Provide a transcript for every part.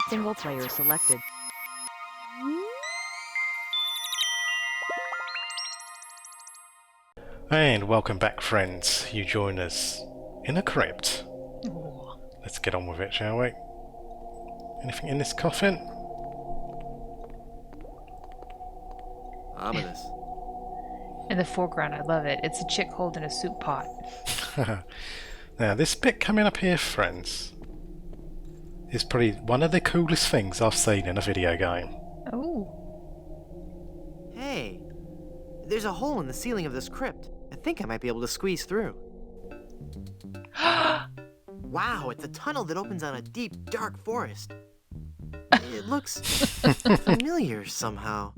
Single player selected. And welcome back, friends. You join us in a crypt. Ooh. Let's get on with it, shall we? Anything in this coffin? Ominous. In the foreground, I love it. It's a chick holding a soup pot. Now, this bit coming up here, friends, is probably one of the coolest things I've seen in a video game. Oh. Hey, there's a hole in the ceiling of this crypt. I think I might be able to squeeze through. Wow, it's a tunnel that opens on a deep, dark forest. It looks familiar somehow.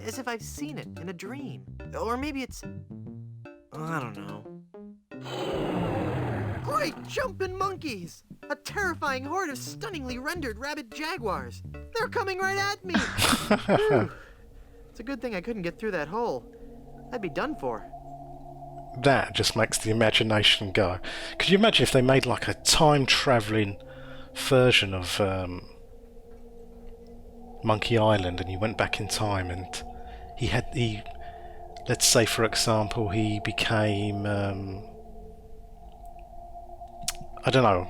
As if I've seen it in a dream. Or maybe it's... I don't know. Great jumping monkeys! A terrifying horde of stunningly rendered rabid jaguars. They're coming right at me! Whew. It's a good thing I couldn't get through that hole. I'd be done for. That just makes the imagination go. Could you imagine if they made like a time-travelling version of Monkey Island, and you went back in time and he let's say for example he became I don't know,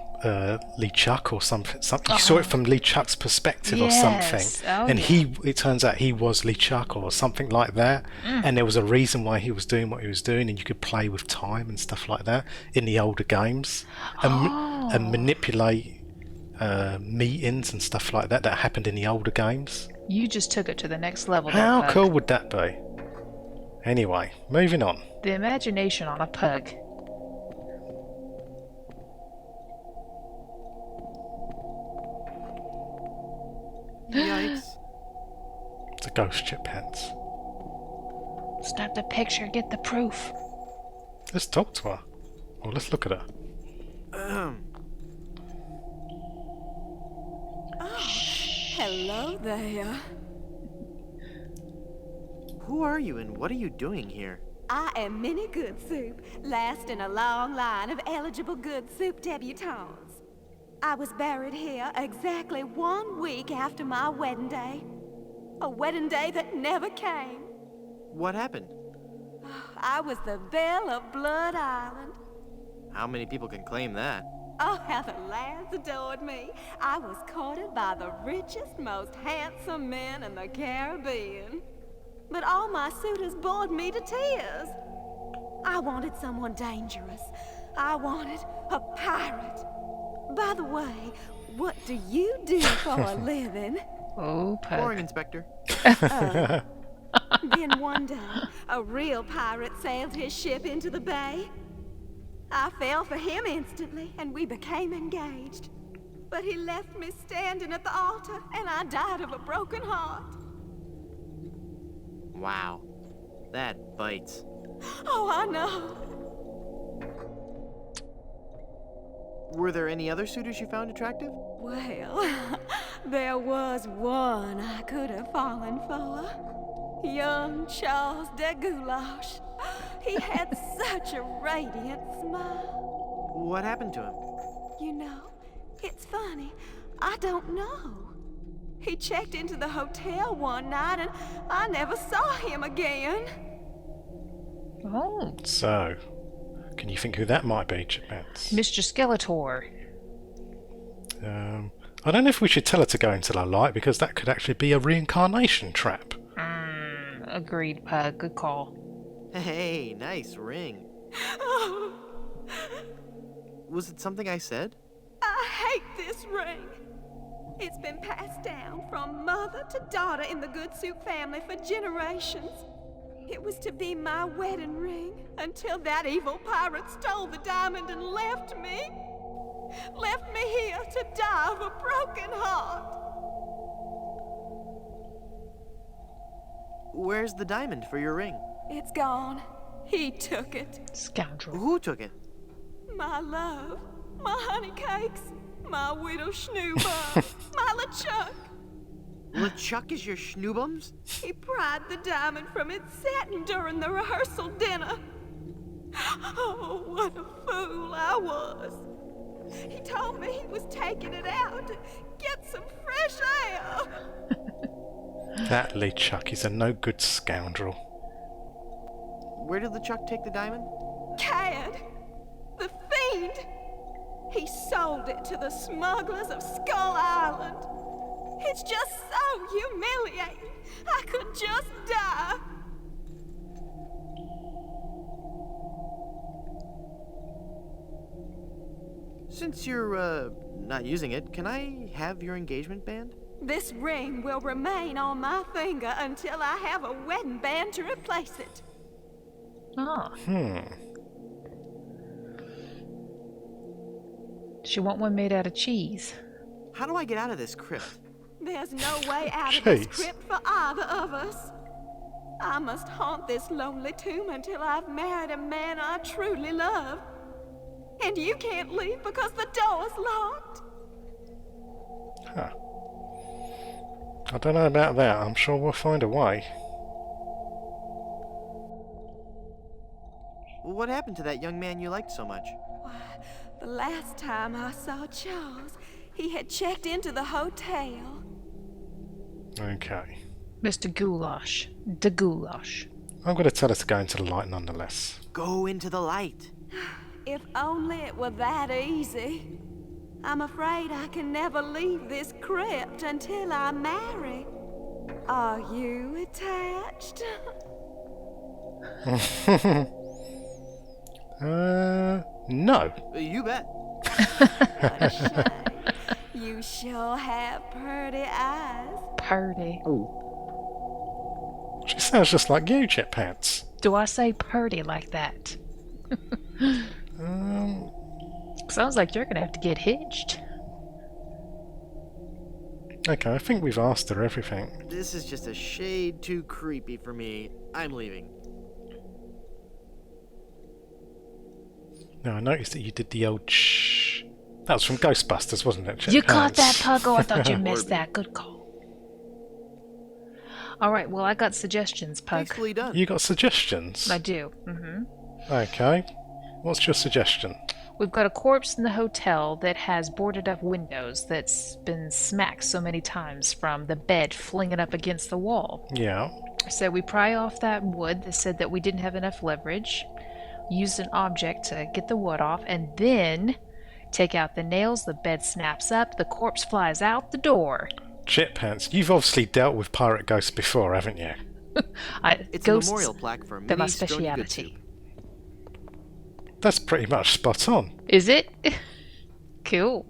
LeChuck or something. You saw it from LeChuck's perspective or something, and it turns out he was LeChuck or something like that, and there was a reason why he was doing what he was doing, and you could play with time and stuff like that in the older games, and manipulate meetings and stuff like that happened in the older games. You just took it to the next level. How there, cool would that be? Anyway, moving on. The imagination on a pug. Yikes. It's a ghost Chippants. Snap the picture, get the proof. Let's talk to her. Or let's look at her. Hello there. Who are you and what are you doing here? I am Minnie Good Soup, last in a long line of eligible Good Soup debutantes. I was buried here exactly 1 week after my wedding day. A wedding day that never came. What happened? I was the belle of Blood Island. How many people can claim that? Oh, how the lads adored me. I was courted by the richest, most handsome men in the Caribbean. But all my suitors bored me to tears. I wanted someone dangerous. I wanted a pirate. By the way, what do you do for a living? Oh, pug. Boring, Inspector. Then one day, a real pirate sailed his ship into the bay. I fell for him instantly, and we became engaged. But he left me standing at the altar, and I died of a broken heart. Wow. That bites. Oh, I know. Were there any other suitors you found attractive? Well, there was one I could have fallen for. Young Charles de Goulash. He had such a radiant smile. What happened to him? You know, it's funny. I don't know. He checked into the hotel one night and I never saw him again. Oh. So, can you think who that might be, Chippants? Mr. Skeletor. I don't know if we should tell her to go into the light, because that could actually be a reincarnation trap. Agreed, pug. Good call. Hey, nice ring. Oh, Was it something I said? I hate this ring. It's been passed down from mother to daughter in the Good Soup family for generations. It was to be my wedding ring until that evil pirate stole the diamond and left me. Left me here to die of a broken heart. Where's the diamond for your ring? It's gone. He took it. Scoundrel. Who took it? My love, my honey cakes, my widow schnoobum, my LeChuck. LeChuck is your schnoobums? He pried the diamond from its satin during the rehearsal dinner. Oh, what a fool I was. He told me he was taking it out to get some fresh air. That LeChuck is a no-good scoundrel. Where did LeChuck take the diamond? Cad, the fiend. He sold it to the smugglers of Skull Island. It's just so humiliating. I could just die. Since you're, not using it, can I have your engagement band? This ring will remain on my finger until I have a wedding band to replace it. Oh. Hmm. She want one made out of cheese. How do I get out of this crypt? There's no way out of this Jeez. crypt for either of us. I must haunt this lonely tomb until I've married a man I truly love. And you can't leave because the door's locked. Huh. I don't know about that. I'm sure we'll find a way. What happened to that young man you liked so much? Why, the last time I saw Charles, he had checked into the hotel. Okay. Mr. Goulash. The Goulash. I'm going to tell her to go into the light nonetheless. Go into the light. If only it were that easy. I'm afraid I can never leave this crypt until I marry. Are you attached? No. You bet. What a shame. You sure have pretty eyes. Purdy. She sounds just like you, Chippants. Do I say purdy like that? Um, Sounds like you're gonna have to get hitched. okay, I think we've asked her everything. This is just a shade too creepy for me. I'm leaving. Now, I noticed that you did the old shh. That was from Ghostbusters, wasn't it, You caught Chippants? that, Puggo? I thought you missed that. Good call. Alright, well, I got suggestions, Pug. Tastefully done. You got suggestions? I do. Okay. What's your suggestion? We've got a corpse in the hotel that has boarded up windows that's been smacked so many times from the bed flinging up against the wall. Yeah. So we pry off that wood that said that we didn't have enough leverage, use an object to get the wood off, and then take out the nails, the bed snaps up, the corpse flies out the door. Chippants, you've obviously dealt with pirate ghosts before, haven't you? It's Ghosts, a memorial plaque for they're my Minnie Stony speciality. That's pretty much spot on. Is it? Cool.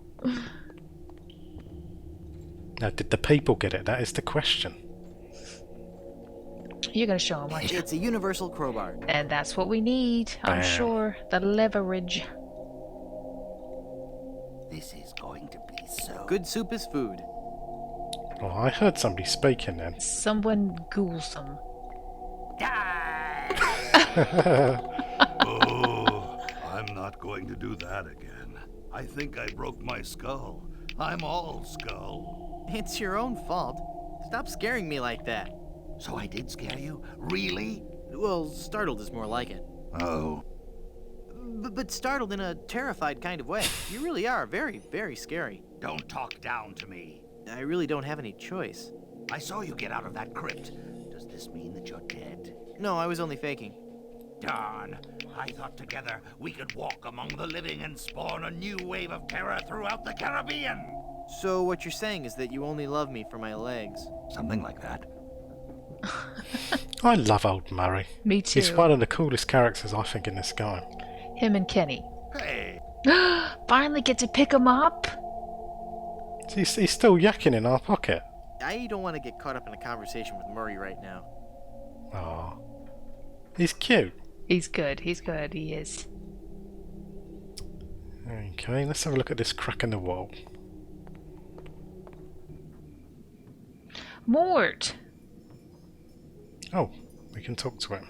Now, did the people get it? That is the question. You're gonna show them, aren't you? It's a universal crowbar. And that's what we need, I'm Bam. sure. The leverage. This is going to be so... Good soup is food. Oh, I heard somebody speaking then. Someone ghouls-some. Oh, I'm not going to do that again. I think I broke my skull. I'm all skull. It's your own fault. Stop scaring me like that. So I did scare you? Really? Well, startled is more like it. Oh. But startled in a terrified kind of way. You really are very, very scary. Don't talk down to me. I really don't have any choice. I saw you get out of that crypt. Does this mean that you're dead? No, I was only faking. Darn. I thought together we could walk among the living and spawn a new wave of terror throughout the Caribbean. So what you're saying is that you only love me for my legs. Something like that. I love old Murray. Me too. He's one of the coolest characters, I think, in this game. Him and Kenny. Hey, Finally get to pick him up. He's still yakking in our pocket. I don't want to get caught up in a conversation with Murray right now. Oh, he's cute. He's good, he is. Okay, let's have a look at this crack in the wall. Mort! Oh, we can talk to him.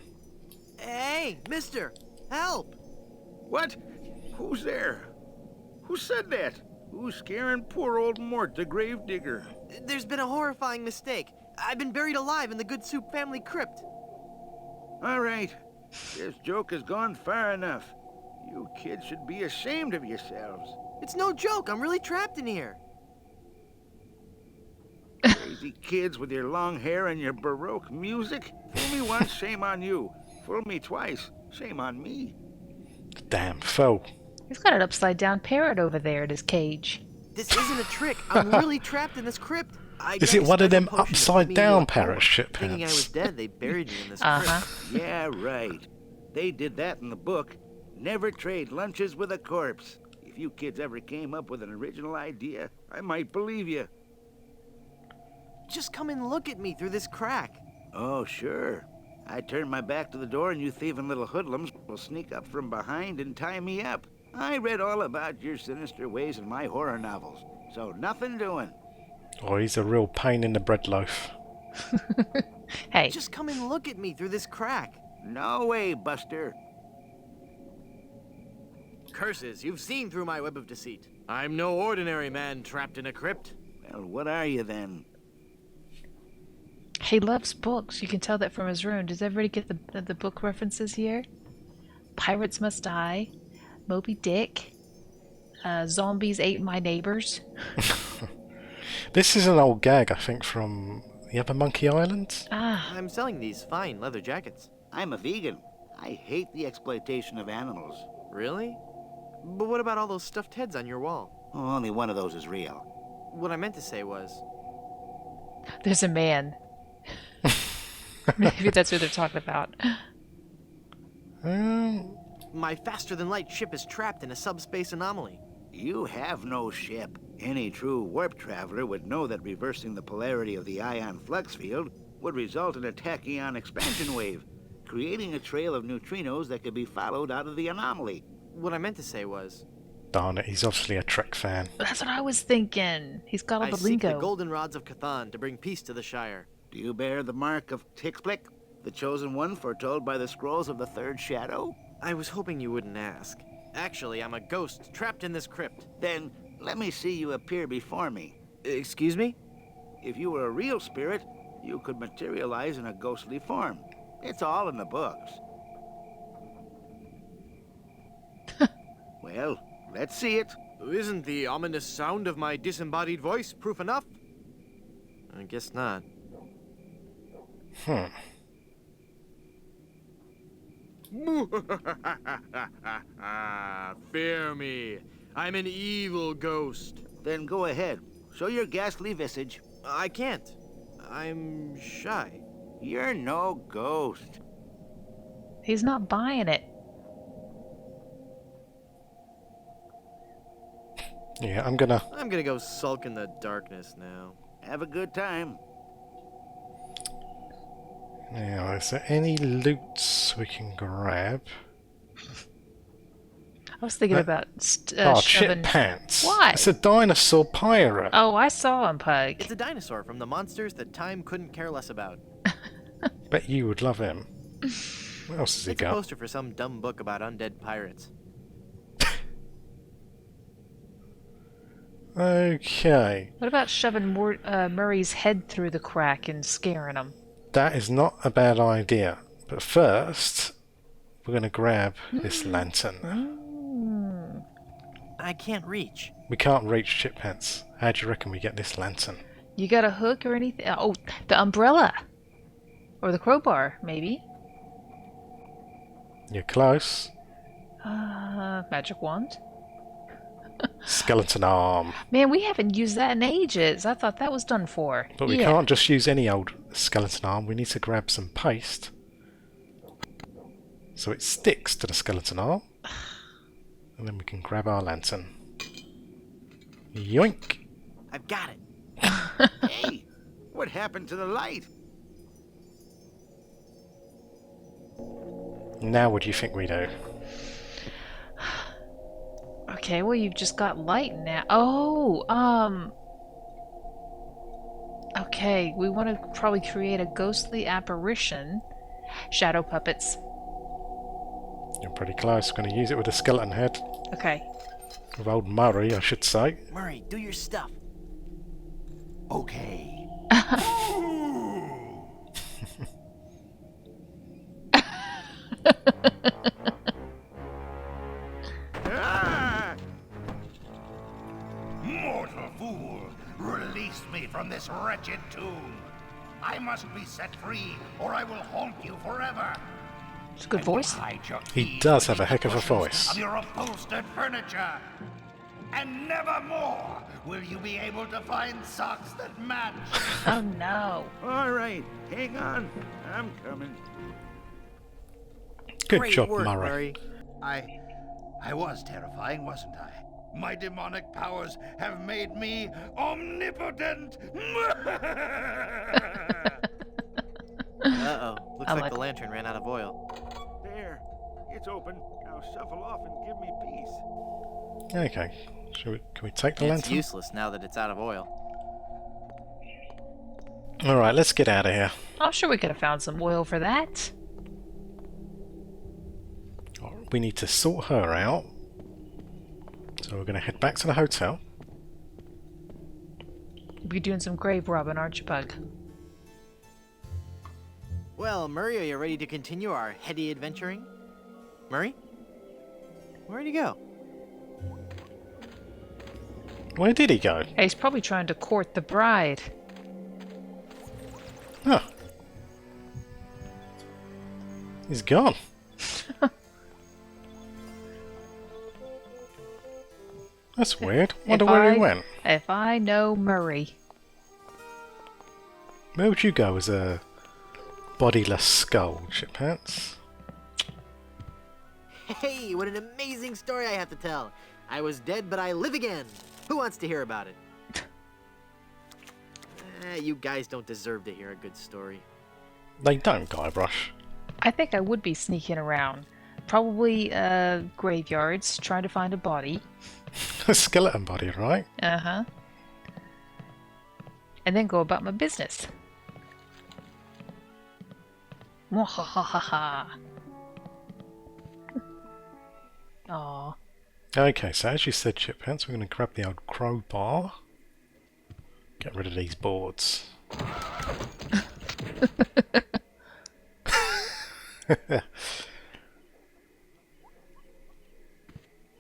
Hey, mister! Help! What? Who's there? Who said that? Who's scaring poor old Mort, the gravedigger? There's been a horrifying mistake. I've been buried alive in the Good Soup family crypt. All right. This joke has gone far enough. You kids should be ashamed of yourselves. It's no joke. I'm really trapped in here. Crazy kids with your long hair and your Baroque music. Fool me once, shame on you. Fool me twice, shame on me. Damn fool. He's got an upside-down parrot over there in his cage. This isn't a trick. I'm really trapped in this crypt. Is it one of them upside-down parrot ship Thinking I was pants? dead, they buried me in this Uh-huh. crypt. Yeah, right. They did that in the book. Never trade lunches with a corpse. If you kids ever came up with an original idea, I might believe you. Just come and look at me through this crack. Oh, sure. I turn my back to the door and you thieving little hoodlums will sneak up from behind and tie me up. I read all about your sinister ways in my horror novels, so nothing doing. Oh, he's a real pain in the bread loaf. Hey. Just come and look at me through this crack. No way, Buster. Curses, you've seen through my web of deceit. I'm no ordinary man trapped in a crypt. Well, what are you then? He loves books. You can tell that from his room. Does everybody get the book references here? Pirates Must Die, Moby Dick, Zombies Ate My Neighbors. This is an old gag, I think, from the other Monkey Island. Ah, I'm selling these fine leather jackets. I'm a vegan. I hate the exploitation of animals. Really? But what about all those stuffed heads on your wall? Oh, only one of those is real. What I meant to say was... there's a man. Maybe that's what they're talking about. My faster-than-light ship is trapped in a subspace anomaly. You have no ship. Any true warp traveler would know that reversing the polarity of the ion flux field would result in a tachyon expansion wave, creating a trail of neutrinos that could be followed out of the anomaly. What I meant to say was... Darn it, he's obviously a Trek fan. That's what I was thinking. He's got all I the seek the lingo. golden rods of Cathan to bring peace to the Shire. Do you bear the mark of Tixblick, the chosen one foretold by the scrolls of the third shadow? I was hoping you wouldn't ask. Actually, I'm a ghost trapped in this crypt. Then let me see you appear before me. Excuse me? If you were a real spirit, you could materialize in a ghostly form. It's all in the books. Well, let's see it. Isn't the ominous sound of my disembodied voice proof enough? I guess not. Fear me. I'm an evil ghost. Then go ahead. Show your ghastly visage. I can't. I'm shy. You're no ghost. He's not buying it. Yeah, I'm gonna go sulk in the darkness now. Have a good time. Now, is there any loot we can grab? I was thinking about shoving... Chippants. Why? It's a dinosaur pirate. Oh, I saw him, Pug. It's a dinosaur from the monsters that time couldn't care less about. Bet you would love him. What else has he It's a got? poster for some dumb book about undead pirates. Okay. What about shoving Murray's head through the crack and scaring him? That is not a bad idea. But first, we're going to grab this lantern. I can't reach. We can't reach Chippants. How do you reckon we get this lantern? You got a hook or anything? Oh, the umbrella. Or the crowbar, maybe. You're close. Magic wand. Skeleton arm. Man, we haven't used that in ages. I thought that was done for. But we can't just use any old skeleton arm. We need to grab some paste. So it sticks to the skeleton arm. And then we can grab our lantern. Yoink! I've got it. Hey, what happened to the light? Now what do you think we do? Okay, well you've just got light now. Oh, okay, we want to probably create a ghostly apparition. Shadow puppets. You're pretty close. We're going to use it with a skeleton head. Okay. With old Murray, I should say. Murray, do your stuff. Okay. Ah! mortal fool! Release me from this wretched tomb! I must be set free, or I will haunt you forever! It's a good voice. He does have a heck of a voice. Of your upholstered furniture! And never more will you be able to find socks that match! Oh no. All right, hang on. I'm coming. Good Great job, work, Murray. I was terrifying, wasn't I? My demonic powers have made me omnipotent! Uh-oh. Looks I like like the lantern ran out of oil. There. It's open. Now shuffle off and give me peace. Okay. Can we take the It's lantern? useless now that it's out of oil. Alright, let's get out of here. I'm sure we could have found some oil for that. We need to sort her out. So we're going to head back to the hotel. You'll be doing some grave robbing, aren't you, Pug? Well, Murray, are you ready to continue our heady adventuring? Murray? Where'd he go? Where did he go? Hey, he's probably trying to court the bride. Huh. He's gone. That's weird. Wonder where he went. If I know Murray. Where would you go as a bodiless skull, Chippants? Hey, what an amazing story I have to tell. I was dead, but I live again. Who wants to hear about it? You guys don't deserve to hear a good story. They don't, Guybrush. I think I would be sneaking around. Probably graveyards, trying to find a body. A skeleton body, right? Uh-huh. And then go about my business. Mwahahaha. Aww. Okay, so as you said, Chippants, we're going to grab the old crowbar. Get rid of these boards.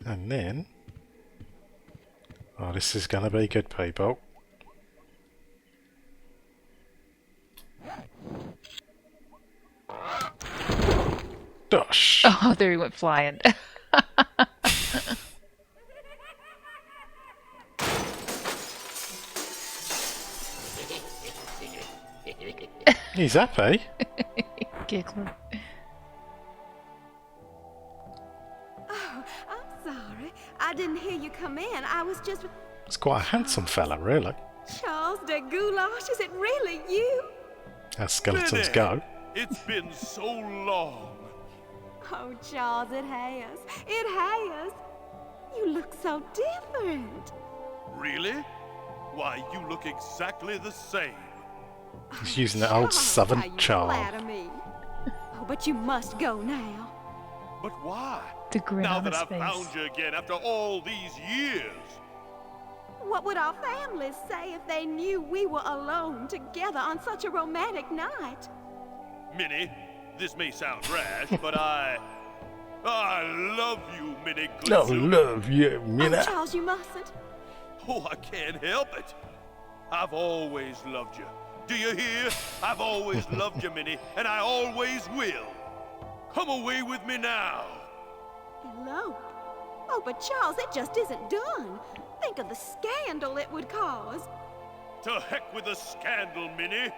And then... Oh, this is going to be good, people. Gosh. Oh, there he went flying. He's happy. Giggling. Oh, I'm sorry. I didn't hear you come in. I was just... He's quite a handsome fella, really. Charles de Goulash, is it really you? As skeletons go. It's been so long. Oh, Charles, it has. It has. You look so different. Really? Why, you look exactly the same. He's using the old Charles, southern how you charm. flatter me. Oh, but you must go now. But why? The grin Now on that his I've face. found you again after all these years. What would our families say if they knew we were alone together on such a romantic night? Minnie, this may sound rash, but I love you, Minnie. Oh, love you, Oh, Minna. Charles, you mustn't. Oh, I can't help it. I've always loved you. Do you hear? I've always loved you, Minnie, and I always will. Come away with me now. Elope? Oh, but Charles, it just isn't done. Think of the scandal it would cause. To heck with the scandal, Minnie.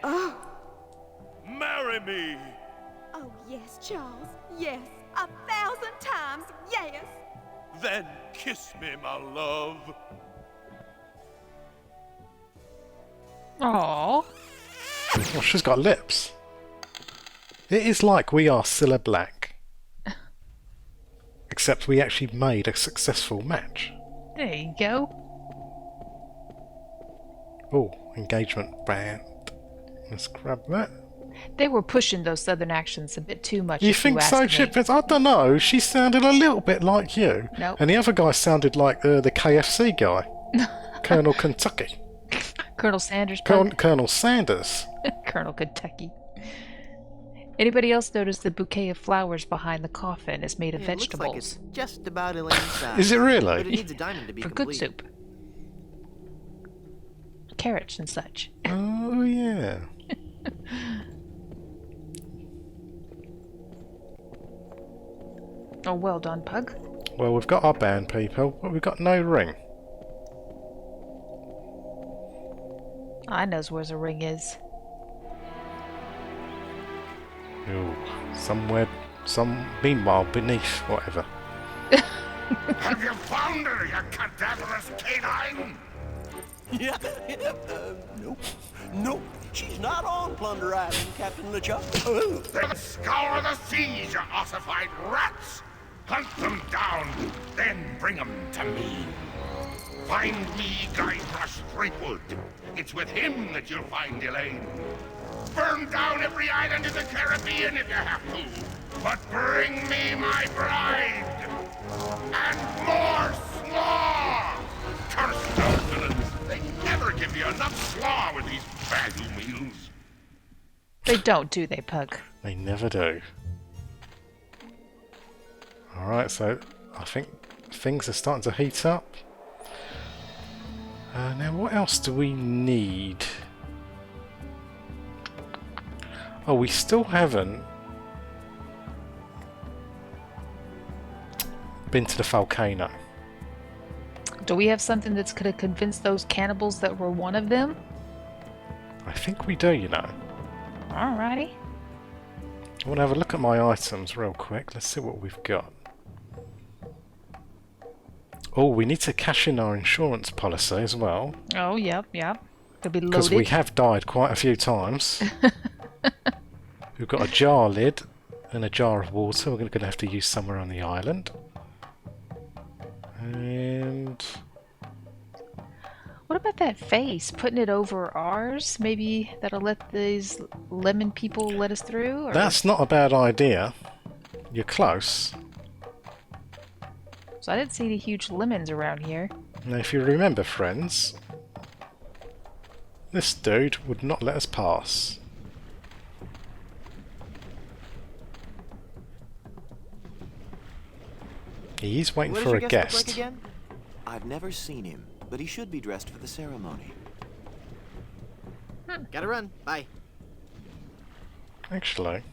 Oh. Marry me. Oh, yes, Charles. Yes. 1,000 times yes. Then kiss me, my love. Aww. Oh, she's got lips. It is like We Are Cilla Black. Except we actually made a successful match. There you go. Oh, engagement band. Let's grab that. They were pushing those southern accents a bit too much. You if think ask so, me. Chippets? I don't know. She sounded a little bit like you. Nope. And the other guy sounded like the KFC guy. Colonel Kentucky. Colonel Sanders. Pug? Colonel Sanders. Colonel Kentucky. Anybody else notice the bouquet of flowers behind the coffin is made of It vegetables? looks like it's just about Elaine's size. Is it really? But it needs a diamond to be For complete. good soup. carrots and such. Oh, yeah. Oh, well done, Pug. Well, we've got our band people, but we've got no ring. I knows where the ring is. Ooh, somewhere, meanwhile, beneath, whatever. Have you found her, you cadaverous canine? Yeah, nope. Nope, she's not on Plunder Island, Captain LeChuck. Then scour the seas, you ossified rats! Hunt them down, then bring them to me. Find me Guybrush Threepwood. It's with him that you'll find Elaine. Burn down every island in the Caribbean if you have to. But bring me my bride! And more slaw! Curse those villains! They never give you enough slaw with these value meals. They don't, do they, Pug? They never do. Alright, so I think things are starting to heat up. Now, what else do we need? Oh, we still haven't been to the volcano. Do we have something that's going to convince those cannibals that we're one of them? I think we do, you know. Alrighty. I want to have a look at my items real quick. Let's see what we've got. Oh, we need to cash in our insurance policy as well. Oh, yep. Could be loaded. Because we have died quite a few times. We've got a jar lid and a jar of water. We're going to have to use somewhere on the island. And what about that face? Putting it over ours? Maybe that'll let these lemon people let us through? Or? That's not a bad idea. You're close. So I didn't see any huge lemons around here. Now, if you remember, friends, this dude would not let us pass. He's waiting What for a does your guest guest. look like again? I've never seen him, but he should be dressed for the ceremony. Gotta run. Bye. Actually,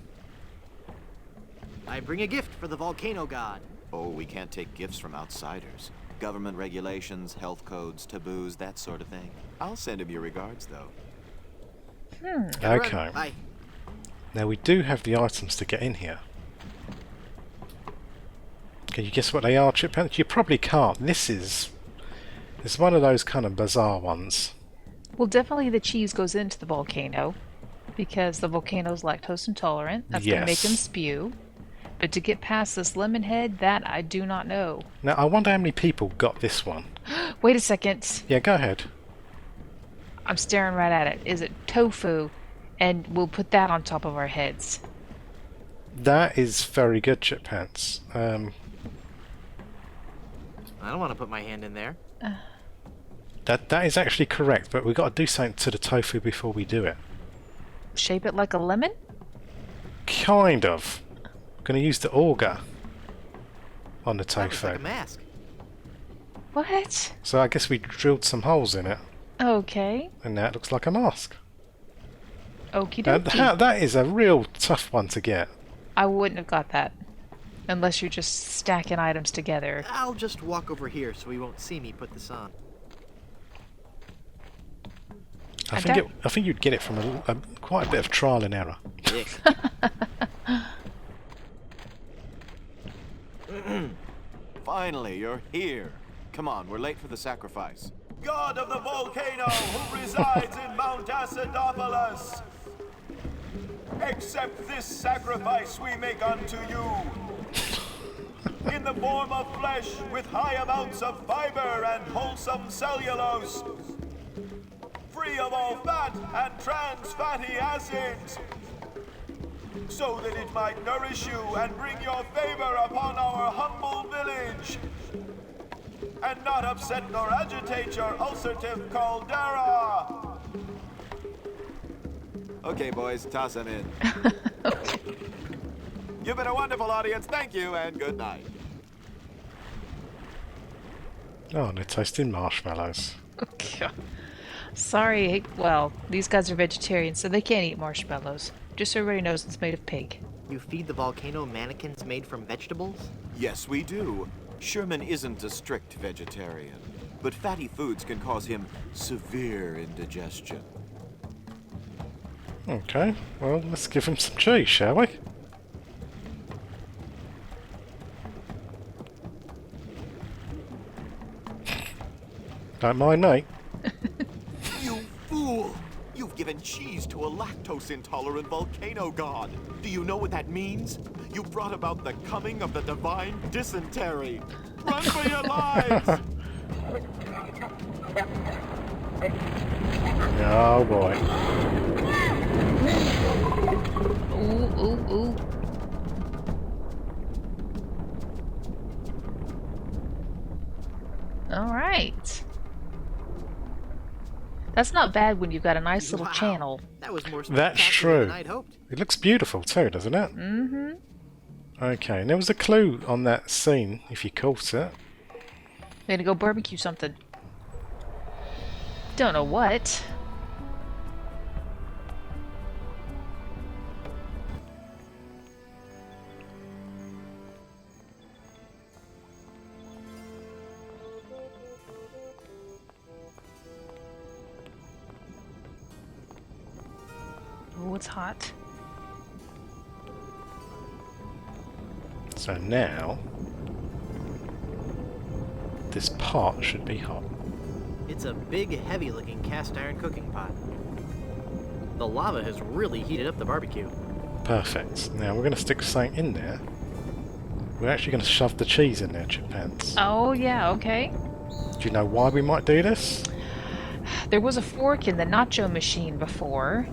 I bring a gift for the volcano god. Oh, we can't take gifts from outsiders. Government regulations, health codes, taboos, that sort of thing. I'll send him your regards, though. Gotta okay. Run. Bye. Now we do have the items to get in here. Can you guess what they are, Chippants? You probably can't. It's one of those kind of bizarre ones. Well, definitely the cheese goes into the volcano because the volcano's lactose intolerant. That's going to make Yes. him spew. But to get past this lemon head, that I do not know. Now I wonder how many people got this one. Wait a second. Yeah, go ahead. I'm staring right at it. Is it tofu? And we'll put that on top of our heads. That is very good, Chippants. I don't want to put my hand in there. That is actually correct, but we've got to do something to the tofu before we do it. Shape it like a lemon? Kind of. Going to use the auger on the That looks tofu. like a mask. What? So I guess we drilled some holes in it, Okay. and now it looks like a mask. Okie Now, dokie. that is a real tough one to get. I wouldn't have got that. Unless you're just stacking items together. I'll just walk over here so he won't see me put this on. I think you'd get it from quite a bit of trial and error. Finally, you're here. Come on, we're late for the sacrifice. God of the volcano who resides in Mount Acidopolis, accept this sacrifice we make unto you. In the form of flesh with high amounts of fiber and wholesome cellulose, free of all fat and trans fatty acids, so that it might nourish you and bring your favor upon our humble village, and not upset nor agitate your ulcerative caldera. Okay, boys, toss them in. You've been a wonderful audience. Thank you, and good night. Oh, they're toasting marshmallows. God. Sorry, well, these guys are vegetarians, so they can't eat marshmallows. Just so everybody knows it's made of pig. You feed the volcano mannequins made from vegetables? Yes, we do. Sherman isn't a strict vegetarian, but fatty foods can cause him severe indigestion. Okay, well, let's give him some cheese, shall we? Don't mind me. You fool! You've given cheese to a lactose-intolerant volcano god. Do you know what that means? You brought about the coming of the divine dysentery. Run for your lives! Oh boy. Ooh, ooh, ooh. Alright. That's not bad when you've got a nice little channel. That was more That's spectacular true. than I'd hoped. It looks beautiful too, doesn't it? Mm-hmm. Okay, and there was a clue on that scene, if you caught it. Gonna go barbecue something. Don't know what. Oh, it's hot. So now, this pot should be hot. It's a big, heavy-looking cast iron cooking pot. The lava has really heated up the barbecue. Perfect. Now we're going to stick something in there. We're actually going to shove the cheese in there, Chippants. Oh, yeah, okay. Do you know why we might do this? There was a fork in the nacho machine before.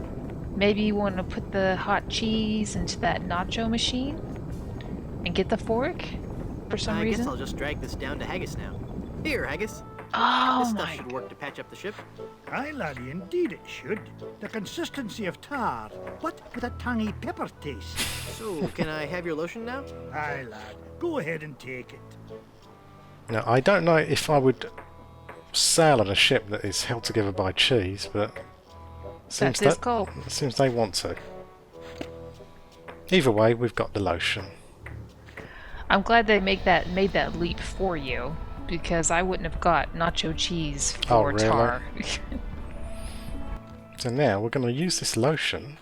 Maybe you want to put the hot cheese into that nacho machine and get the fork for some I reason. guess I'll just drag this down to Haggis now. Here, Haggis. Oh This stuff my! should work to patch up the ship. Aye, laddie, indeed it should. The consistency of tar, but with a tangy pepper taste. So, can I have your lotion now? Aye, lad, go ahead and take it. Now I don't know if I would sail on a ship that is held together by cheese, but That's his call. it seems they want to. Either way, we've got the lotion. I'm glad they made that leap for you, because I wouldn't have got nacho cheese for really? tar. So now we're going to use this lotion,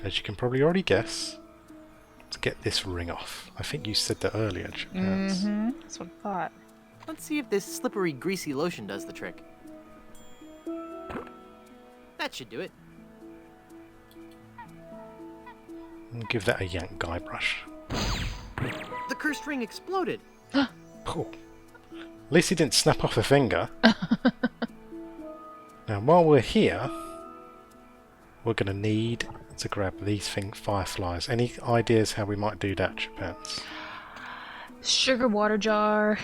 as you can probably already guess, to get this ring off. I think you said that earlier, Chippants. Mm-hmm. That's what I thought. Let's see if this slippery, greasy lotion does the trick. That should do it. And give that a yank guy brush. The cursed ring exploded. Cool. At least he didn't snap off a finger. Now while we're here, we're going to need to grab these fireflies. Any ideas how we might do that, Chippants? Sugar water jar.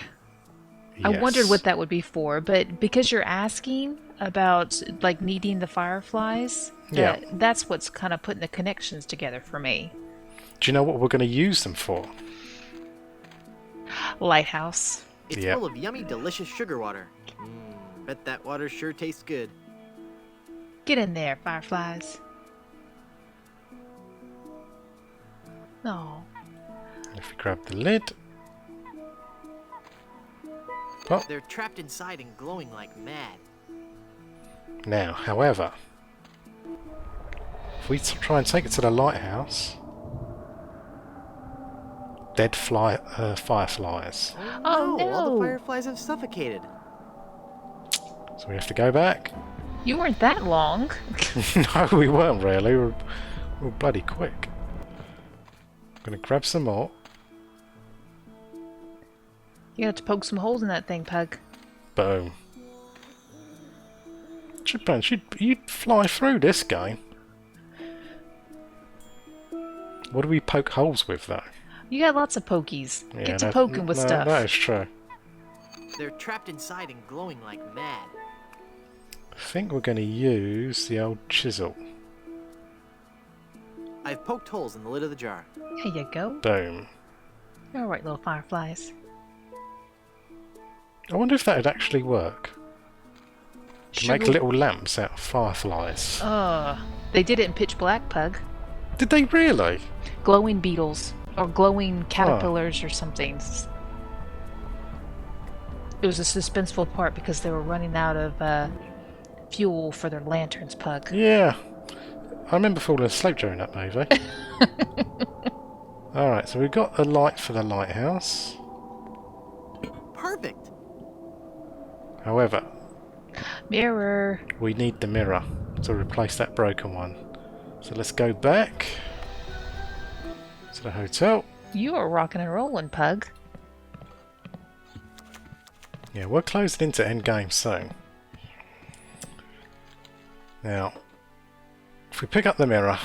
I Yes. wondered what that would be for, but because you're asking about like needing the fireflies, Yeah. that's what's kind of putting the connections together for me. Do you know what we're going to use them for? Lighthouse. It's Yep. full of yummy, delicious sugar water. Bet that water sure tastes good. Get in there, fireflies. Oh. If we grab the lid. Oh, They're trapped inside and glowing like mad. now, however, if we try and take it to the lighthouse, dead fireflies. Oh, no! All no. the fireflies have suffocated. So we have to go back. You weren't that long. No, we weren't really. We were bloody quick. I'm going to grab some more. You have to poke some holes in that thing, Pug. Boom. Chippants, you'd fly through this game. What do we poke holes with, though? You got lots of pokies. Yeah, Get to poking with stuff. That is true. They're trapped inside and glowing like mad. I think we're going to use the old chisel. I've poked holes in the lid of the jar. There you go. Boom. Alright, little fireflies. I wonder if that would actually work. To make little lamps out of fireflies. They did it in Pitch Black, Pug. Did they really? Glowing beetles. Or glowing caterpillars or something. It was a suspenseful part because they were running out of fuel for their lanterns, Pug. Yeah. I remember falling asleep during that movie. Alright, so we've got a light for the lighthouse. Perfect. However, mirror. We need the mirror to replace that broken one. So let's go back to the hotel. You are rocking and rolling, Pug. Yeah, we're closing into endgame soon. Now, if we pick up the mirror...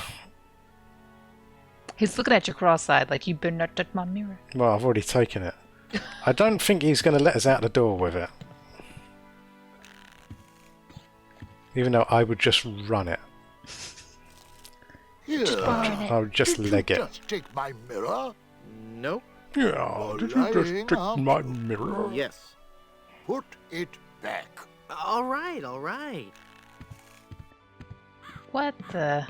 He's looking at you cross-eyed like you better not touch my mirror. Well, I've already taken it. I don't think he's going to let us out the door with it. Even though I would just run it. Yeah. I would just leg it. Just take my mirror? Nope. Yeah, did you just take my mirror? Yes. Put it back. All right, all right. What the...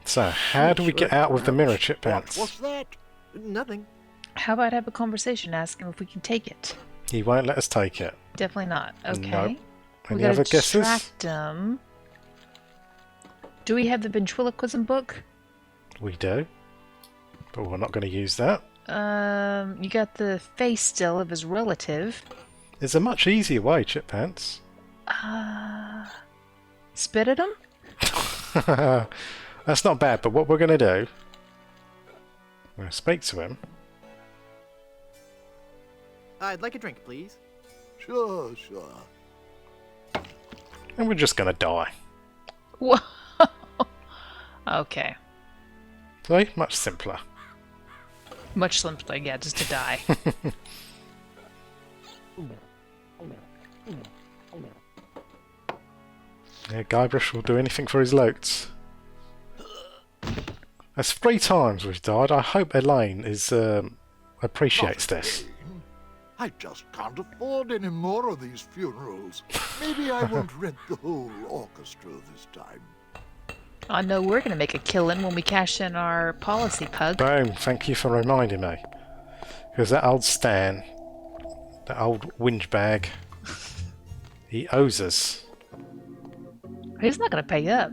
So, how do we get out with the mirror, Chippants? What's that? Nothing. How about have a conversation, ask him if we can take it? He won't let us take it. Definitely not. Okay. Nope. We Any gotta other guesses? distract him. Do we have the ventriloquism book? We do. But we're not going to use that. You got the face still of his relative. There's a much easier way, Chippants. Spit at him? That's not bad, but what we're going to do... We're going to speak to him. I'd like a drink, please. Sure, sure. And we're just going to die. Whoa. Okay. See? Much simpler. Much simpler, yeah, just to die. Yeah, Guybrush will do anything for his loot. That's 3 times we've died. I hope Elaine appreciates this. I just can't afford any more of these funerals. Maybe I won't rent the whole orchestra this time. I know we're going to make a killing when we cash in our policy, Pug. Boom, thank you for reminding me. Because that old Stan, that old whinge bag, he owes us. He's not going to pay up.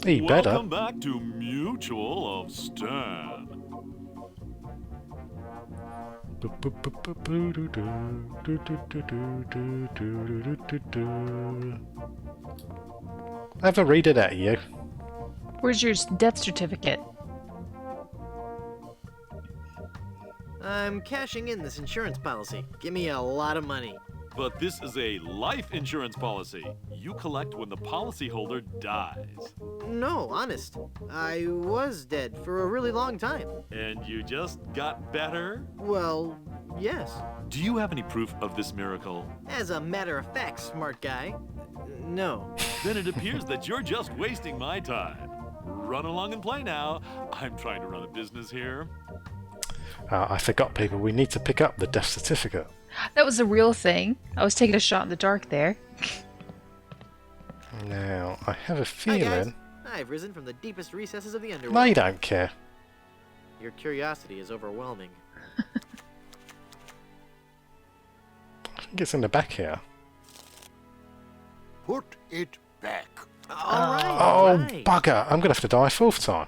He better. Welcome back to Mutual of Stan. Have a read it at you. Where's your death certificate? I'm cashing in this insurance policy. Give me a lot of money. But this is a life insurance policy. You collect when the policyholder dies. No, honest. I was dead for a really long time. And you just got better? Well, yes. Do you have any proof of this miracle? As a matter of fact, smart guy, no. Then it appears that you're just wasting my time. Run along and play now. I'm trying to run a business here. I forgot, people. We need to pick up the death certificate. That was a real thing. I was taking a shot in the dark there. Now, I have a Hi, feeling... guys. I've risen from the deepest recesses of the underworld. They don't care. Your curiosity is overwhelming. I think it's in the back here. Put it back. Oh, bugger. I'm going to have to die a 4th time.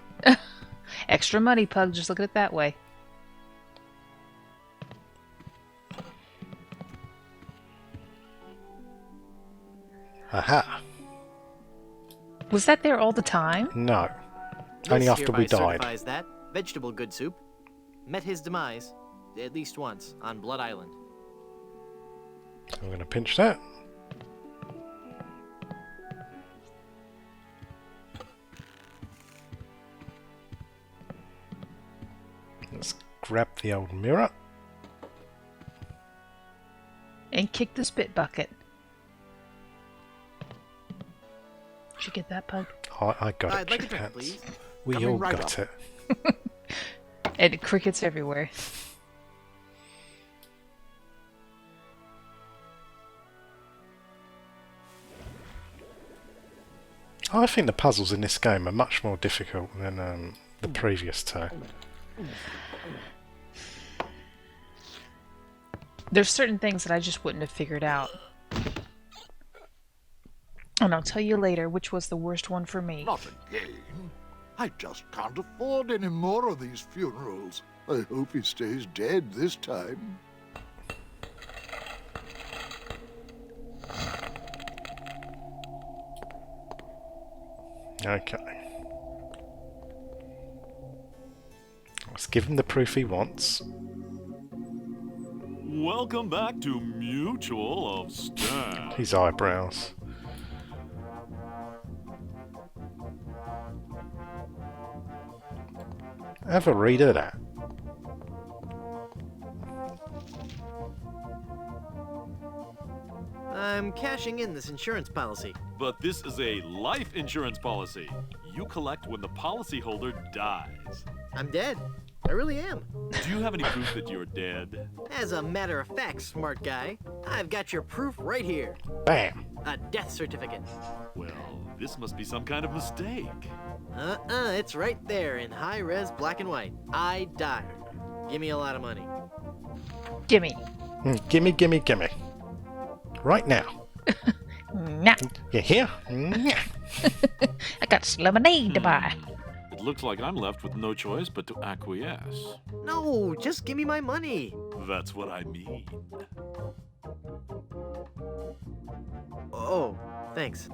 Extra money, Pug. Just look at it that way. Aha. Was that there all the time? No. Only after we died. Certifies that vegetable good soup met his demise at least once on Blood Island. I'm going to pinch that. Let's grab the old mirror. And kick the spit bucket. Did you get that, Pug? I got I'd it, like a drink, Chippants. please. We Coming all right got up. it. And crickets everywhere. I think the puzzles in this game are much more difficult than the previous two. There's certain things that I just wouldn't have figured out. And I'll tell you later which was the worst one for me. Not again. I just can't afford any more of these funerals. I hope he stays dead this time. Okay. Let's give him the proof he wants. Welcome back to Mutual of Stan. His eyebrows. Have a read of that. I'm cashing in this insurance policy. But this is a life insurance policy. You collect when the policyholder dies. I'm dead. I really am. Do you have any proof that you're dead? As a matter of fact, smart guy, I've got your proof right here. Bam! A death certificate. Well, this must be some kind of mistake. It's right there in high-res black and white. I died. Give me a lot of money. Gimme. Gimme, gimme, gimme. Right now. Nah. You hear? Nah. I got some lemonade to buy. It looks like I'm left with no choice but to acquiesce. No, just give me my money. That's what I mean. Oh, thanks.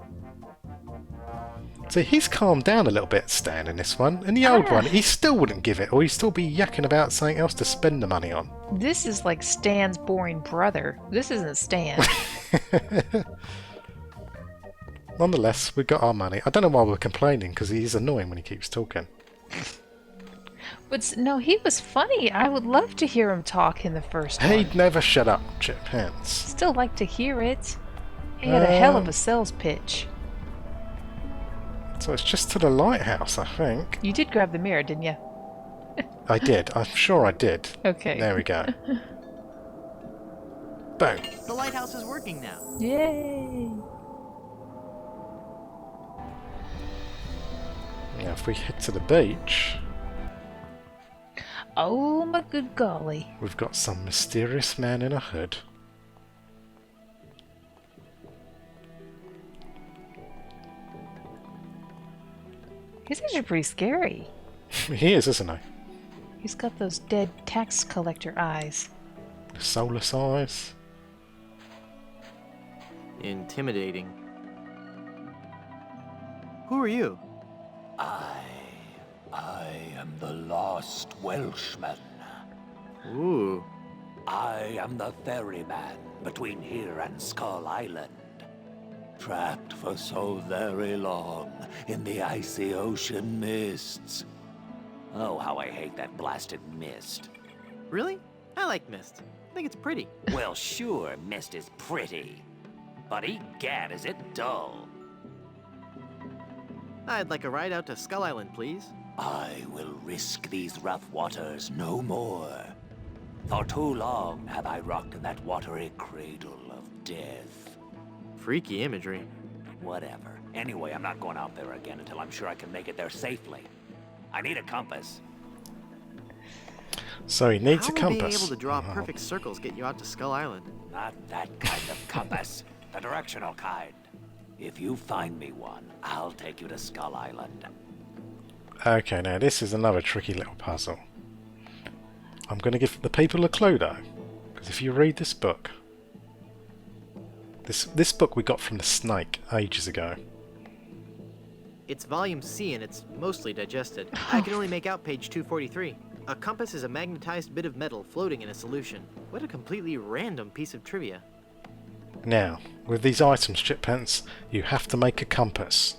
So he's calmed down a little bit, Stan, in this one. In the old one, he still wouldn't give it, or he'd still be yakking about something else to spend the money on. This is like Stan's boring brother. This isn't Stan. Nonetheless, we got our money. I don't know why we're complaining, because he's annoying when he keeps talking. But no, he was funny. I would love to hear him talk in the first one. He'd never shut up, Chippants. Still like to hear it. He had a hell of a sales pitch. So it's just to the lighthouse, I think. You did grab the mirror, didn't you? I did. I'm sure I did. Okay. There we go. Boom. The lighthouse is working now. Yay! Now, if we head to the beach, Oh my good golly. we've got some mysterious man in a hood. He's actually pretty scary. He is, isn't he? He's got those dead tax collector eyes. Soulless eyes. Intimidating. Who are you? I am the lost Welshman. Ooh. I am the ferryman between here and Skull Island. Trapped for so very long in the icy ocean mists. Oh, how I hate that blasted mist. Really? I like mist. I think it's pretty. Well, sure, mist is pretty. But egad, is it dull. I'd like a ride out to Skull Island, please. I will risk these rough waters no more. For too long have I rocked in that watery cradle of death. Freaky imagery. Whatever. Anyway, I'm not going out there again until I'm sure I can make it there safely. I need a compass. So he needs a How will compass. being able to draw perfect circles get you out to Skull Island? Not that kind of compass. The directional kind. If you find me one, I'll take you to Skull Island. Okay, now this is another tricky little puzzle. I'm going to give the people a clue though, because if you read this book, this book we got from the Snake ages ago. It's volume C and it's mostly digested. I can only make out page 243. A compass is a magnetized bit of metal floating in a solution. What a completely random piece of trivia. Now, with these items, Chippants, you have to make a compass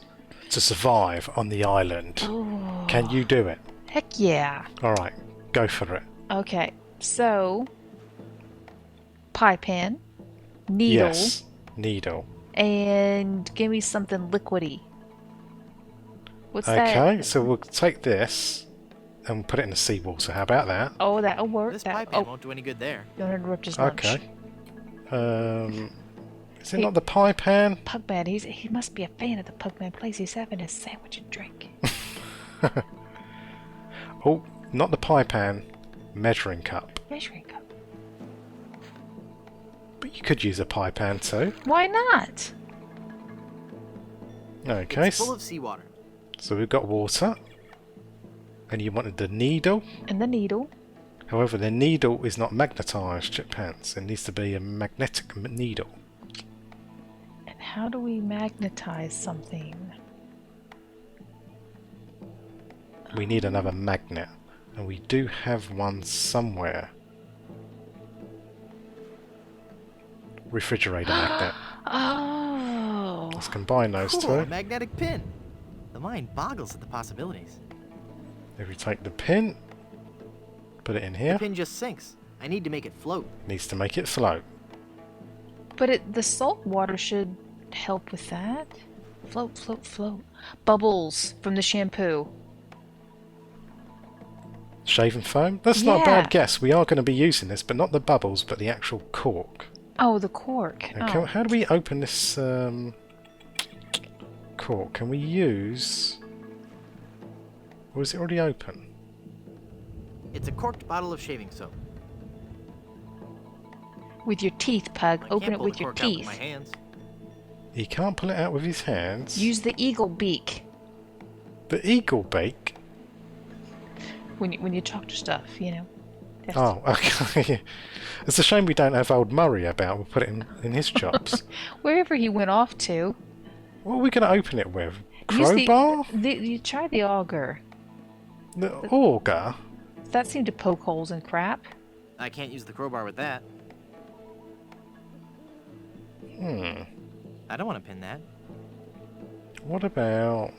to survive on the island. Ooh. Can you do it? Heck yeah. Alright, go for it. Okay, so pie pan, needle, Yes, needle. and give me something liquidy. What's that? Okay, so we'll take this and put it in the seawater. How about that? Oh, that'll work. This pie pan won't do any good there. Don't interrupt his lunch. Okay. Is it not the pie pan? Pugman, he must be a fan of the PugmanPlays. He's having a sandwich and drink. Oh, not the pie pan. Measuring cup. Measuring cup. But you could use a pie pan too. Why not? Okay. It's full of seawater. So we've got water. And you wanted the needle. And the needle. However, the needle is not magnetised, Chippants. It needs to be a magnetic needle. And how do we magnetize something? We need another magnet. And we do have one somewhere. Refrigerator magnet. Oh. Let's combine those Cool, two. a magnetic pin. The mind boggles at the possibilities. If we take the pin, put it in here. The pin just sinks. I need to make it float. Needs to make it float. But the salt water should help with that. Float, float, float. Bubbles from the shampoo. Shaving foam? That's not a bad guess. We are going to be using this, but not the bubbles, but the actual cork. Oh, the cork. Okay, Oh. how do we open this cork? Can we use... Or is it already open? It's a corked bottle of shaving soap. With your teeth, Pug. I Open can't it pull with the your cork out with teeth. my hands. He can't pull it out with his hands. Use the eagle beak. The eagle beak? When you talk to stuff, you know. That's Oh, okay. It's a shame we don't have old Murray about. We'll put it in his chops. Wherever he went off to. What are we going to open it with? Use Crowbar? you try the auger. The auger? That seemed to poke holes in crap. I can't use the crowbar with that. I don't want to pin that. What about...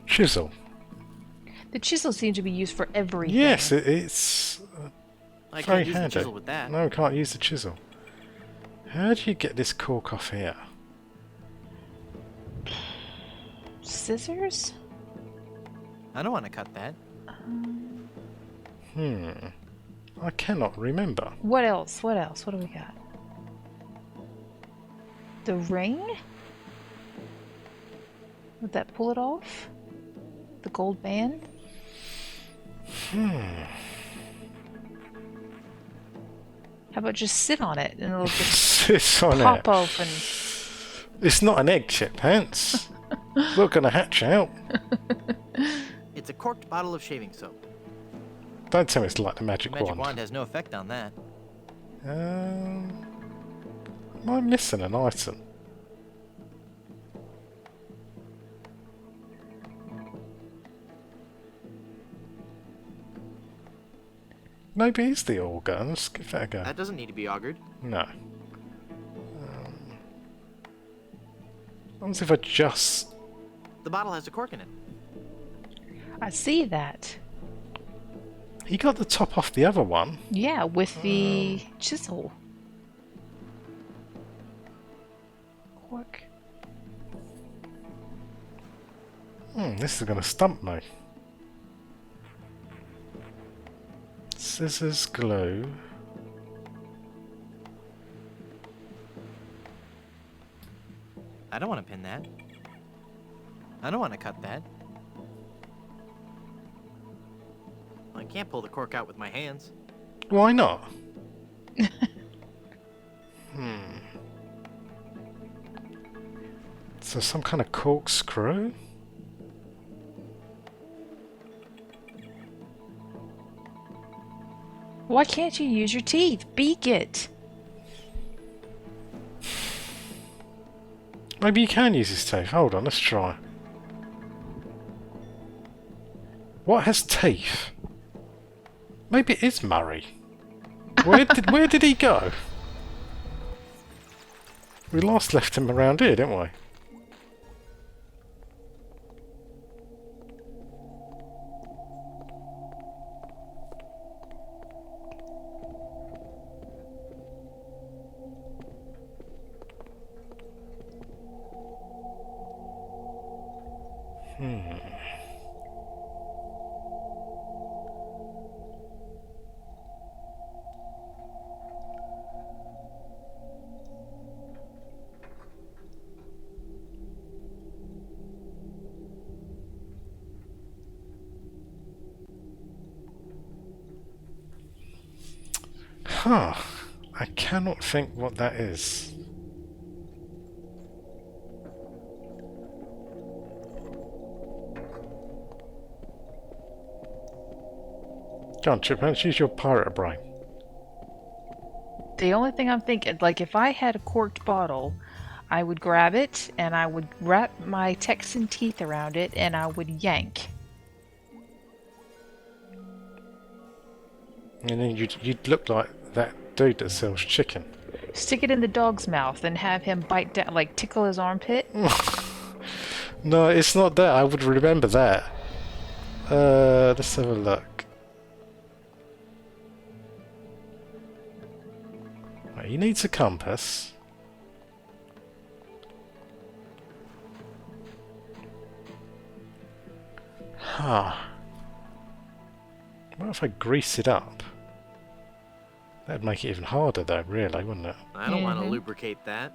chisel? The chisel seems to be used for everything. Yes, it's I very can't use handy. the chisel with that. No, we can't use the chisel. How do you get this cork off here? Scissors? I don't want to cut that. I cannot remember. What else? What else? What do we got? The ring? Would that pull it off? The gold band? How about just sit on it and it'll just Sit on pop it. open? It's not an egg, Chippants. We're going to hatch out. It's a corked bottle of shaving soap. Don't tell me it's like the The magic magic wand. wand has no effect on that. Am I missing an item? Maybe it's the auger. Let's give that a go. That doesn't need to be augured. No. What if I just... The bottle has a cork in it. I see that. He got the top off the other one. Yeah, with the chisel. Cork. This is going to stump me. Scissors, glue. I don't want to pin that. I don't want to cut that. I can't pull the cork out with my hands. Why not? So some kind of corkscrew? Why can't you use your teeth? Beak it. Maybe you can use his teeth. Hold on, let's try. What has teeth? Maybe it is Murray. Where did he go? We last left him around here, didn't we? Huh. I cannot think what that is. Go on, Chippants, use your pirate brain. The only thing I'm thinking, like if I had a corked bottle, I would grab it and I would wrap my Texan teeth around it and I would yank. And then you'd look like that dude that sells chicken. Stick it in the dog's mouth and have him bite down, like tickle his armpit. No, it's not that. I would remember that. Let's have a look. Right, he needs a compass. Huh. What if I grease it up? That'd make it even harder though, really, wouldn't it? I don't want to lubricate that.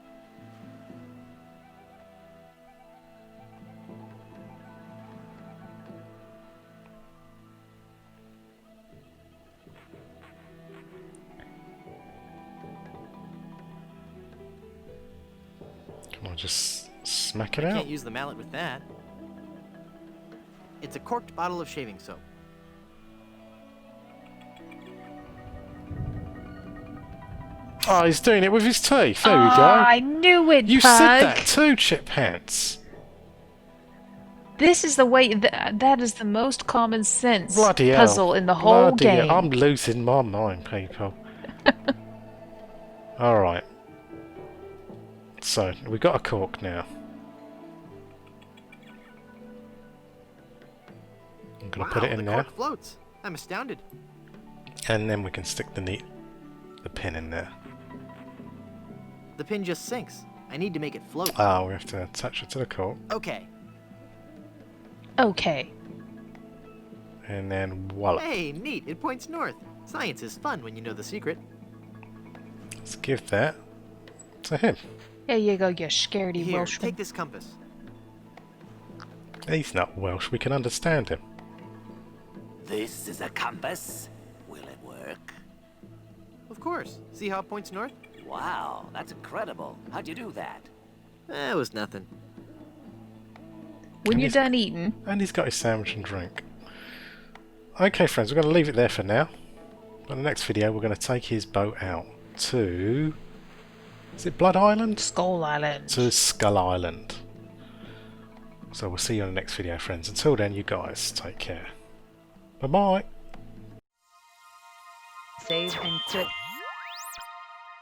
Come on, just smack it I out. Can't use the mallet with that. It's a corked bottle of shaving soap. Oh, he's doing it with his teeth. There we go. I knew it, You Pug. said that too, Chippants. This is the way. That is the most common sense Bloody hell. puzzle in the whole Bloody game. hell. I'm losing my mind, people. Alright. So, we've got a cork now. I'm going to put it in the there. cork floats. I'm astounded. And then we can stick the pin in there. The pin just sinks. I need to make it float. Ah, we have to attach it to the cork. Okay. Okay. And then voila. Hey, neat. It points north. Science is fun when you know the secret. Let's give that to him. There you go, you scaredy Here, Welshman. take this compass. He's not Welsh, we can understand him. This is a compass. Will it work? Of course. See how it points north? Wow, that's incredible. How'd you do that? It was nothing. When you're done eating. And he's got his sandwich and drink. Okay, friends, we're going to leave it there for now. In the next video, we're going to take his boat out to... Is it Blood Island? Skull Island. To Skull Island. So we'll see you in the next video, friends. Until then, you guys, take care. Bye-bye. Save and quit.